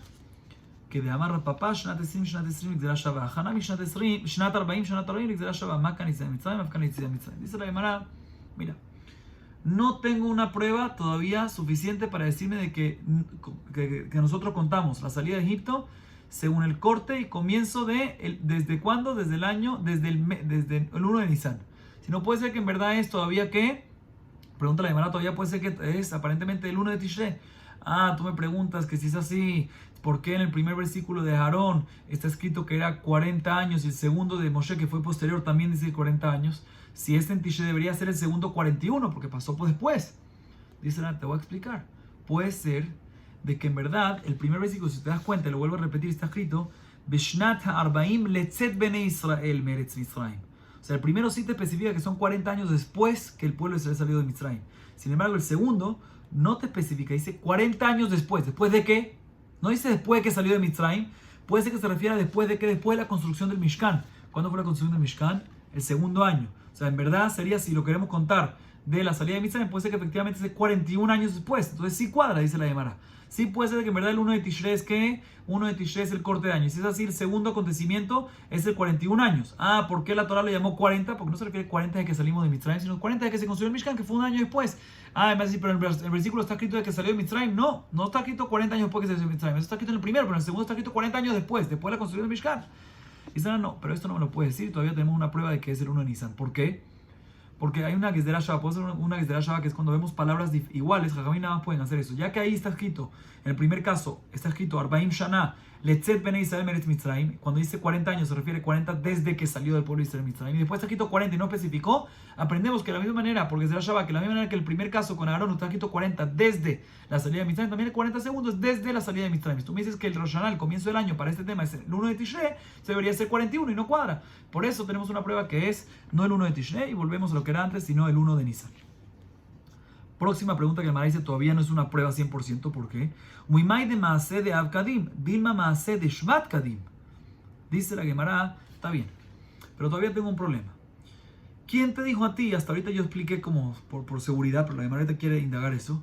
Que de amar papá, shnat 20, shnat 20, לגזירה שווה. הכנה משנת 20, שנת 40, שנת 40, לגזירה שווה. מה כאן יציאת מצרים? אף כאן יציאת מצרים. Dice la Gemara, mira, no tengo una prueba todavía suficiente para decirme de que nosotros contamos la salida de Egipto según el corte y comienzo de desde cuándo, desde el año, desde el 1 de Nisan. Si no, puede ser que en verdad es todavía que, pregunta la Gemara, todavía puede ser que es aparentemente el 1 de Tishrei. Tú me preguntas que si es así, ¿por qué en el primer versículo de Aarón está escrito que era 40 años y el segundo de Moshe, que fue posterior, también dice 40 años? Si este en Tishrei debería ser el segundo 41, porque pasó después. Dice, te voy a explicar. Puede ser de que en verdad el primer versículo, si te das cuenta, lo vuelvo a repetir, está escrito Beshnat ha'arbaim letzet bnei Israel meretz Mitzrayim. O sea, el primero sí te especifica que son 40 años después que el pueblo se ha salido de Mitzrayim. Sin embargo, el segundo no te especifica, dice 40 años después. ¿Después de qué? No dice después de que salió de Mitzrayim. Puede ser que se refiera después de que, después de la construcción del Mishkan. ¿Cuándo fue la construcción del Mishkan? El segundo año. O sea, en verdad sería, si lo queremos contar de la salida de Mitzrayim, puede ser que efectivamente sea 41 años después. Entonces sí cuadra, dice la Gemara. Sí puede ser que en verdad el 1 de Tishrei es que 1 de Tishrei es el corte de año. Y si es así, el segundo acontecimiento es el 41 años. ¿Por qué la Torah lo llamó 40? Porque no se refiere a 40 de que salimos de Mitzrayim, sino 40 de que se construyó el Mishkan, que fue un año después. Me va a decir, pero el versículo está escrito de que salió de Mitzrayim. No está escrito 40 años después que se salió de Mitzrayim. Eso está escrito en el primero, pero en el segundo está escrito 40 años después de la construcción del Mishkan. Y dice, no, pero esto no me lo puede decir. Todavía tenemos una prueba de que es el 1 de Nisan. ¿Por qué? Porque hay una Gezerá Shava, puede ser una Gezerá Shava, que es cuando vemos palabras iguales, Jajamim nada más pueden hacer eso. Ya que ahí está escrito, en el primer caso, está escrito Arbaim Shana, Letzet Bnei Israel Meretz Mitzrayim. Cuando dice 40 años, se refiere 40 desde que salió del pueblo de Israel Mitzrayim. Y después está escrito 40 y no especificó. Aprendemos que de la misma manera, porque Gezerá Shava, que de la misma manera que el primer caso con Aarón está escrito 40 desde la salida de Mitzrayim, también el 40 segundos desde la salida de Mitzrayim. Si tú me dices que el Rosh Hashanah, el comienzo del año para este tema es el 1 de Tishrei, se debería ser 41 y no cuadra. Por eso tenemos una prueba que es no el 1 de Tishrei y volvemos a lo que era antes, sino el 1 de Nisan. Próxima pregunta que el Gemara dice, todavía no es una prueba 100%, ¿por qué? Muimai de Maaseh de Av Kadim, Dilma Maaseh de Shvat Kadim. Dice la Gemara, está bien, pero todavía tengo un problema. ¿Quién te dijo a ti? Hasta ahorita yo expliqué como por seguridad, pero la Gemara ahorita quiere indagar eso,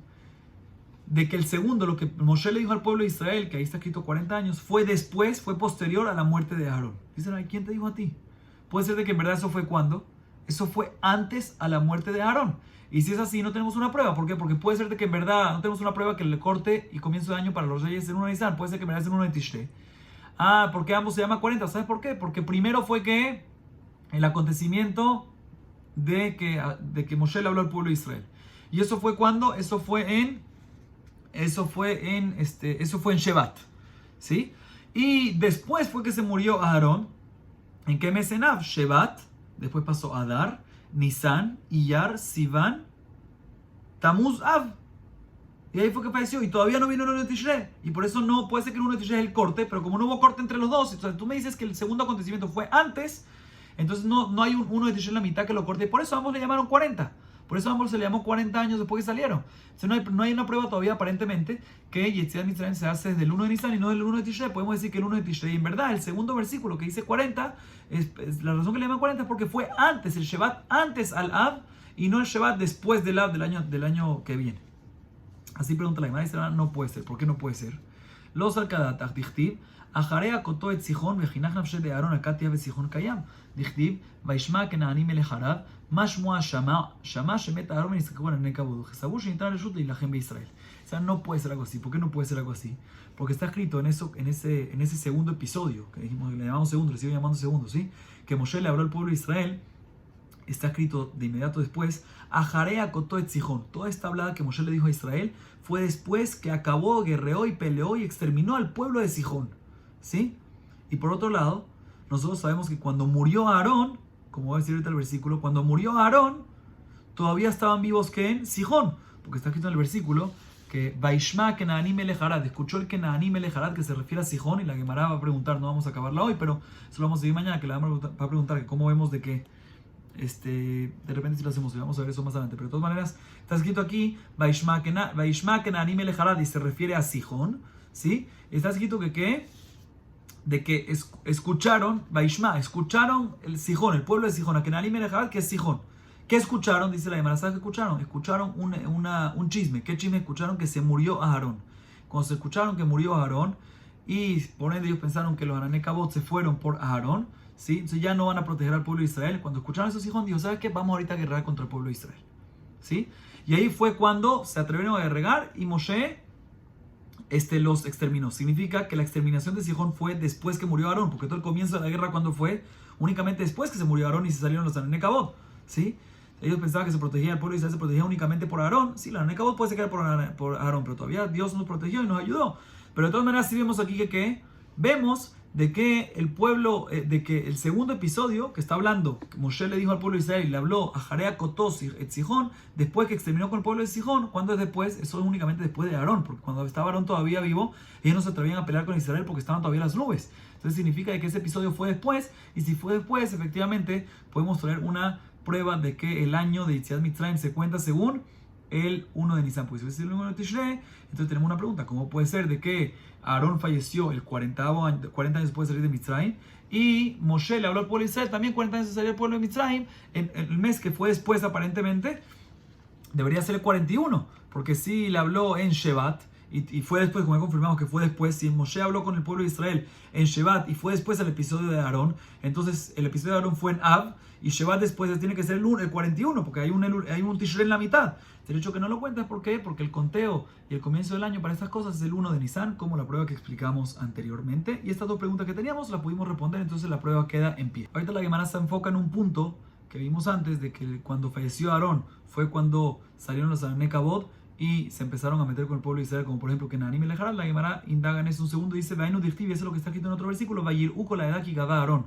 de que el segundo, lo que Moshe le dijo al pueblo de Israel, que ahí está escrito 40 años, fue posterior a la muerte de Aarón. Dice, ¿quién te dijo a ti? Puede ser de que en verdad eso fue ¿cuándo? Eso fue antes a la muerte de Aarón. Y si es así, no tenemos una prueba. ¿Por qué? Porque puede ser de que en verdad no tenemos una prueba que el corte y comienzo de año para los reyes es el 1 de Nisan. Puede ser que en verdad es el 1 de Tishrei. Porque ambos se llaman 40. ¿Sabes por qué? Porque primero fue que el acontecimiento de que Moshe le habló al pueblo de Israel. ¿Y eso fue cuándo? Eso fue en Shevat. ¿Sí? Y después fue que se murió Aarón. ¿En qué mes en Av? Shevat, después pasó Adar, Nisan, Iyar, Sivan, Tamuz, Av. Y ahí fue que falleció. Y todavía no vino el 1 de Tishrei. Y por eso no puede ser que el 1 de Tishrei es el corte. Pero como no hubo corte entre los dos, entonces tú me dices que el segundo acontecimiento fue antes. Entonces no hay un 1 de Tishrei en la mitad que lo corte. Y por eso ambos le llamaron 40. Por eso ambos se le llamó 40 años después que salieron. Entonces no hay una prueba todavía aparentemente que Yetziat Mitzrayim se hace desde el 1 de Nisan y no del 1 de Tishrei. Podemos decir que el 1 de Tishrei, en verdad, el segundo versículo que dice 40, la razón que le llaman 40 es porque fue antes, el Shevat antes al Av y no el Shevat después del Av del año que viene. Así pregunta la Gemara, dice, no puede ser. ¿Por qué no puede ser? Los alcadatach dichtib, acharea koto et Sihon, vejinach nafshe de Aaron akatia ve Sihon kayam. Dichtib, vaishma kenani melecharav, mashmua shama shemet Aaron veniskaku en Nekabudu. Jesabu shenitra leshut leilachem beIsrael. O sea, no puede ser algo así. ¿Por qué no puede ser algo así? Porque está escrito en ese segundo episodio, que dijimos, le llamamos segundo, le sigo llamando segundo, ¿sí? Que Moshe le habló al pueblo de Israel. Está escrito de inmediato después, Ajarea Koto et Sihon. Toda esta hablada que Moshe le dijo a Israel fue después que acabó, guerreó y peleó y exterminó al pueblo de Sihón. ¿Sí? Y por otro lado, nosotros sabemos que cuando murió Aarón, como va a decir ahorita el versículo, cuando murió Aarón, todavía estaban vivos que en Sihón. Porque está escrito en el versículo que Vaishma Kenaani Melech Harad, escuchó el Kenaani Melech Harad que se refiere a Sihón, y la Gemara va a preguntar, no vamos a acabarla hoy, pero eso lo vamos a seguir mañana, que la Gemara va a preguntar que cómo vemos de que de repente si lo hacemos, vamos a ver eso más adelante, pero de todas maneras está escrito aquí Vaishma Kenaani Melech Harad y se refiere a Sihón, ¿sí? Está escrito que escucharon Vaishma, escucharon el Sihón, el pueblo de Sihón, a Kenaani Melech Harad, que es Sihón. ¿Qué escucharon? Dice la Gemara, ¿sabes qué escucharon? Escucharon un chisme. ¿Qué chisme escucharon? Que se murió Aarón. Cuando se escucharon que murió Aarón, y por ende ellos pensaron que los Ananekabot se fueron por Aarón, ¿sí? Entonces ya no van a proteger al pueblo de Israel. Cuando escucharon a esos hijos, dijo, ¿sabes qué? Vamos ahorita a guerrear contra el pueblo de Israel, ¿sí? Y ahí fue cuando se atrevieron a guerrear y Moshe los exterminó. Significa que la exterminación de Sihón fue después que murió Aarón, porque todo el comienzo de la guerra, ¿cuándo fue? Únicamente después que se murió Aarón y se salieron los Ananekabot, ¿sí? Ellos pensaban que se protegía, el pueblo de Israel se protegía únicamente por Aarón. Sí, la Ananekabot puede ser por Aarón, pero todavía Dios nos protegió y nos ayudó. Pero de todas maneras sí vemos aquí que vemos de que el pueblo, de que el segundo episodio que está hablando, que Moshe le dijo al pueblo de Israel y le habló a Jarea Kotos et Sihón, después que exterminó con el pueblo de Sihón, ¿cuándo es después? Eso es únicamente después de Aarón, porque cuando estaba Aarón todavía vivo, ellos no se atrevían a pelear con Israel porque estaban todavía las nubes. Entonces significa que ese episodio fue después, y si fue después, efectivamente, podemos traer una prueba de que el año de Yetziat Mitzrayim se cuenta según el 1 de Nisan. Pues si es el 1 de Tishrei, entonces tenemos una pregunta. ¿Cómo puede ser de que Aarón falleció el 40 años después de salir de Mitzrayim y Moshe le habló al pueblo de Israel también 40 años de salir del pueblo de Mitzrayim, en el mes que fue después aparentemente? Debería ser el 41, porque si le habló en Shevat y fue después, como ya confirmamos que fue después, si Moshe habló con el pueblo de Israel en Shevat y fue después el episodio de Aarón, entonces el episodio de Aarón fue en Av y Shevat después tiene que ser el 41, porque hay un Tishrei en la mitad. El hecho que no lo cuentas, ¿por qué? Porque el conteo y el comienzo del año para estas cosas es el 1 de Nisan, como la prueba que explicamos anteriormente. Y estas dos preguntas que teníamos las pudimos responder, entonces la prueba queda en pie. Ahorita la Gemara se enfoca en un punto que vimos antes, de que cuando falleció Aarón fue cuando salieron los Ananekabot y se empezaron a meter con el pueblo de Israel, como por ejemplo que Kenaani Melech Harad. La Gemara indaga en eso un segundo y dice, Vainu Dichtiv, y eso es lo que está escrito en otro versículo, Vayir'u kol ha'edah ki gava Aarón.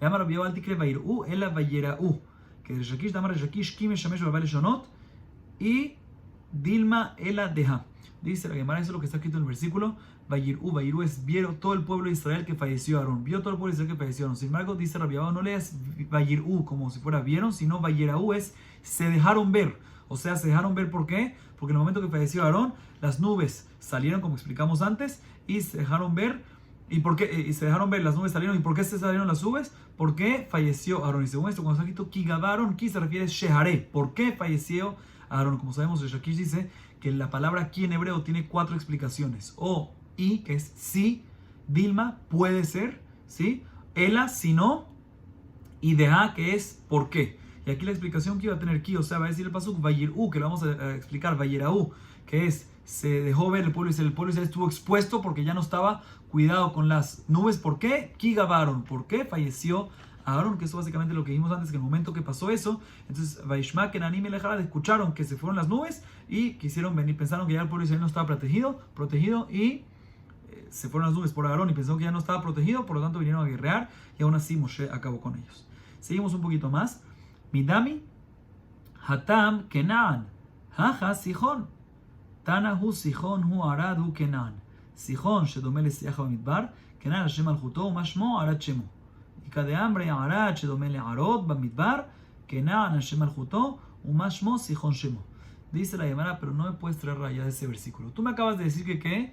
La Gemara Rabbi Yoel Tikre Vayir'u ela Vayera'u, que Reish Lakish Damar Reish Lakish ki meshamesh b'arba'eh leshonot y Dilma ela deja. Dice la Gemara, eso es lo que está escrito en el versículo, Vayir'u es vieron todo el pueblo de Israel que falleció Aarón, vio todo el pueblo de Israel que falleció Aarón. Sin embargo, dice Rabbi Abba, no leas Vayir'u como si fuera vieron, sino Vayera'u es se dejaron ver. O sea, se dejaron ver, ¿por qué? Porque en el momento que falleció Aarón, las nubes salieron, como explicamos antes, y se dejaron ver. ¿Y por qué? Y se dejaron ver, las nubes salieron. ¿Y por qué se salieron las nubes? Porque falleció Aarón. Y según esto, cuando está escrito Ki gava Aarón, Ki se refiere a Sheharé. ¿Por qué falleció Aarón? Como sabemos, Reish Lakish dice que la palabra aquí en hebreo tiene 4 explicaciones. O, y, que es sí, Dilma, puede ser, ¿sí? Ela, si no, y deja, que es por qué. Y aquí la explicación que iba a tener Ki, o sea, va a decir el pasuk Vayir'u, que lo vamos a explicar, Vayera'u, que es, se dejó ver el pueblo de Israel. El pueblo de Israel estuvo expuesto porque ya no estaba cuidado con las nubes. ¿Por qué? Ki gava Aarón. ¿Por qué falleció Aarón? Que eso básicamente lo que dijimos antes, que en el momento que pasó eso, entonces Vaishma Kenaani Melech Harad escucharon que se fueron las nubes y quisieron venir, pensaron que ya el pueblo de Israel no estaba protegido y se fueron las nubes por Aarón y pensó que ya no estaba protegido, por lo tanto vinieron a guerrear y aún así Moshe acabó con ellos. Seguimos un poquito más. Midami, Hatam, Kenan, Haja, Sihon, Tanahu, Sihon, Hu, Arad, Hu, Kenan. Sihon, שדומה לשיח במדבר, כנען על שם מלכותו ומה שמו ערד שמו. וכדאמרי ערד שדומה לערוד במדבר, כנען על שם מלכותו ומה שמו סיחון שמו. Dice la Gemara, pero no me puedes traer raya de ese versículo. Tú me acabas de decir que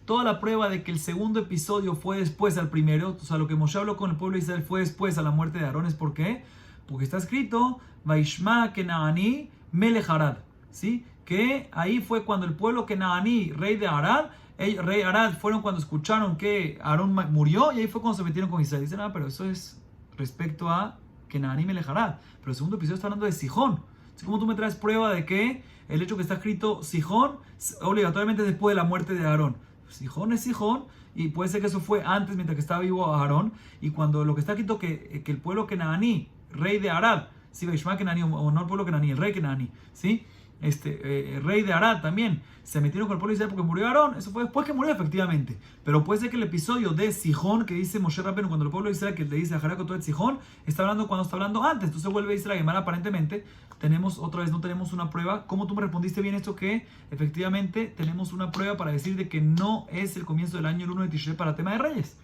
toda la prueba de que el segundo episodio fue después al primero, o sea, lo que Moshe habló con el pueblo de Israel fue después a la muerte de Aarón, ¿es por qué? Porque está escrito, Vaishma Kenaani Melech Arad, ¿sí? Que ahí fue cuando el pueblo Kenaani, rey de Arad, rey Arad, fueron cuando escucharon que Aarón murió y ahí fue cuando se metieron con Israel. Dicen, pero eso es respecto a Kenaani Melech Arad. Pero el segundo episodio está hablando de Sihón. Así como tú me traes prueba de que el hecho que está escrito Sihón obligatoriamente después de la muerte de Aarón. Sihón es Sihón y puede ser que eso fue antes mientras que estaba vivo Aarón. Y cuando lo que está escrito que el pueblo Kenaani, rey de Arad, ¿sí? Vaishma Kenaani, o no el pueblo Kenaani, el rey Kenaani, ¿sí? Rey de Arad también se metieron con el pueblo de Israel porque murió Aarón. Eso fue después que murió efectivamente, pero puede ser que el episodio de Sihón que dice Moshe Rabbeinu cuando el pueblo de Israel que le dice a Jaraco todo el Sihón está hablando cuando está hablando antes. Entonces vuelve a decir la Gemara, aparentemente tenemos otra vez, no tenemos una prueba. ¿Cómo tú me respondiste bien esto? Que efectivamente tenemos una prueba para decir de que no es el comienzo del año el 1 de Tishrei para tema de reyes,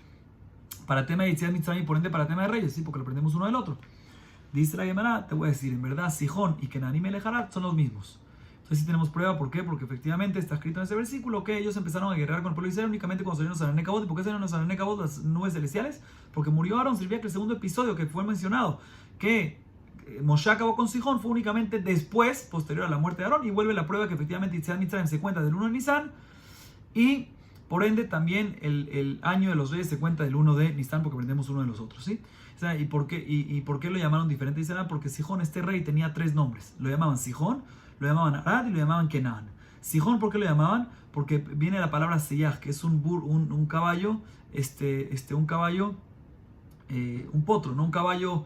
para tema de Yetziat Mitzrayim y por ende para tema de reyes, sí, porque lo aprendemos uno del otro. Dice la Gemara, te voy a decir, en verdad Sihón y Kenaani Melech Arad son los mismos. Entonces sí tenemos prueba, ¿por qué? Porque efectivamente está escrito en ese versículo que ellos empezaron a guerrear con el pueblo de Israel únicamente cuando salieron los Ananekabot. ¿Y por qué salieron los Ananekabot, las nubes celestiales? Porque murió Aarón. Servía que el segundo episodio que fue mencionado, que Moshe acabó con Sihón, fue únicamente después, posterior a la muerte de Aarón, y vuelve la prueba que efectivamente Yetziat Mitzrayim se cuenta del 1 de Nisan, y por ende también el año de los reyes se cuenta del 1 de Nisan, porque aprendemos uno de los otros, ¿sí? O sea, ¿y por qué lo llamaron diferente? Dicen, porque Sihón, este rey, tenía 3 nombres. Lo llamaban Sihón, lo llamaban Arad y lo llamaban Kenan. Sihón, ¿por qué lo llamaban? Porque viene la palabra Siyah, que es un caballo, un caballo, un potro, no un caballo,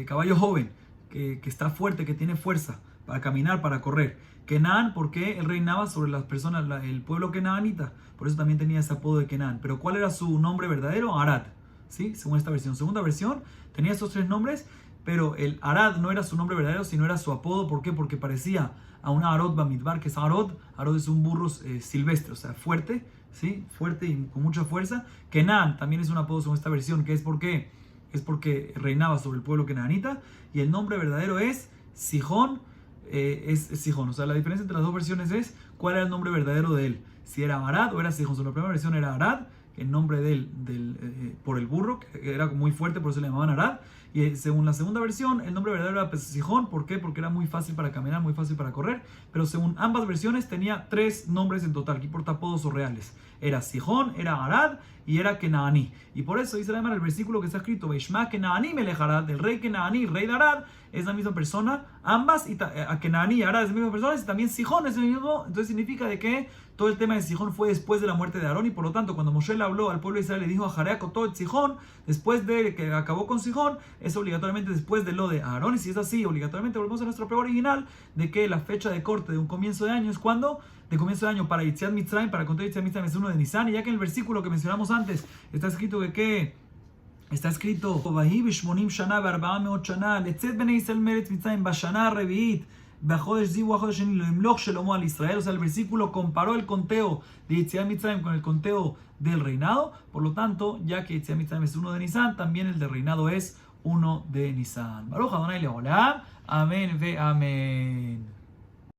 caballo joven, que está fuerte, que tiene fuerza para caminar, para correr. Kenan, porque él reinaba sobre las personas, el pueblo kenaanita, por eso también tenía ese apodo de Kenan. Pero ¿cuál era su nombre verdadero? Arad, ¿sí? Según esta versión. Segunda versión, tenía estos 3 nombres, pero el Arad no era su nombre verdadero, sino era su apodo. ¿Por qué? Porque parecía a una Arod Bamidbar, que es Arod. Arod es un burro silvestre, o sea, fuerte, ¿sí? Fuerte y con mucha fuerza. Kenan también es un apodo según esta versión, que es porque reinaba sobre el pueblo kenaanita. Y el nombre verdadero es Sihón, es Sihón. O sea, la diferencia entre las dos versiones es cuál era el nombre verdadero de él. Si era Arad o era Sihón. So, la primera versión era Arad, el nombre de él por el burro, que era muy fuerte, por eso le llamaban Arad. Y según la segunda versión, el nombre verdadero era Sihón. ¿Por qué? Porque era muy fácil para caminar, muy fácil para correr. Pero según ambas versiones tenía 3 nombres en total, que importa apodos o reales. Era Sihón, era Arad y era Kenaani. Y por eso dice además el versículo que está escrito, Vaishma Kenaani Melech Arad, el rey Kenaani, rey de Arad, es la misma persona. Ambas, y a Kenaani y Arad es la misma persona, y también Sihón es el mismo. Entonces significa de que todo el tema de Sihón fue después de la muerte de Aarón, y por lo tanto cuando Moshe le habló al pueblo de Israel, le dijo a Jareaco todo el Sihón, después de que acabó con Sihón, es obligatoriamente después de lo de Aarón. Y si es así, obligatoriamente volvemos a nuestra prueba original de que la fecha de corte de un comienzo de año es cuando, de comienzo de año para Yetziat Mitzrayim, para contar Yetziat Mitzrayim es 1 de Nisan. Y ya que en el versículo que mencionamos antes está escrito está escrito Vahi b'shmonim shana v'arba'a me'ot shana letzet bnei Israel meretz Mitzrayim b'shana ha'revi'it b'chodesh zivu ha'chodesh sheni lo'imloch shelomo al Israel. O sea, el versículo comparó el conteo de Yetziat Mitzrayim con el conteo del reinado. Por lo tanto, ya que Yetziat Mitzrayim es 1 de Nisan, también el de reinado es 1 de Nisan. Baruch Adonai Leolam. Amén ve amén.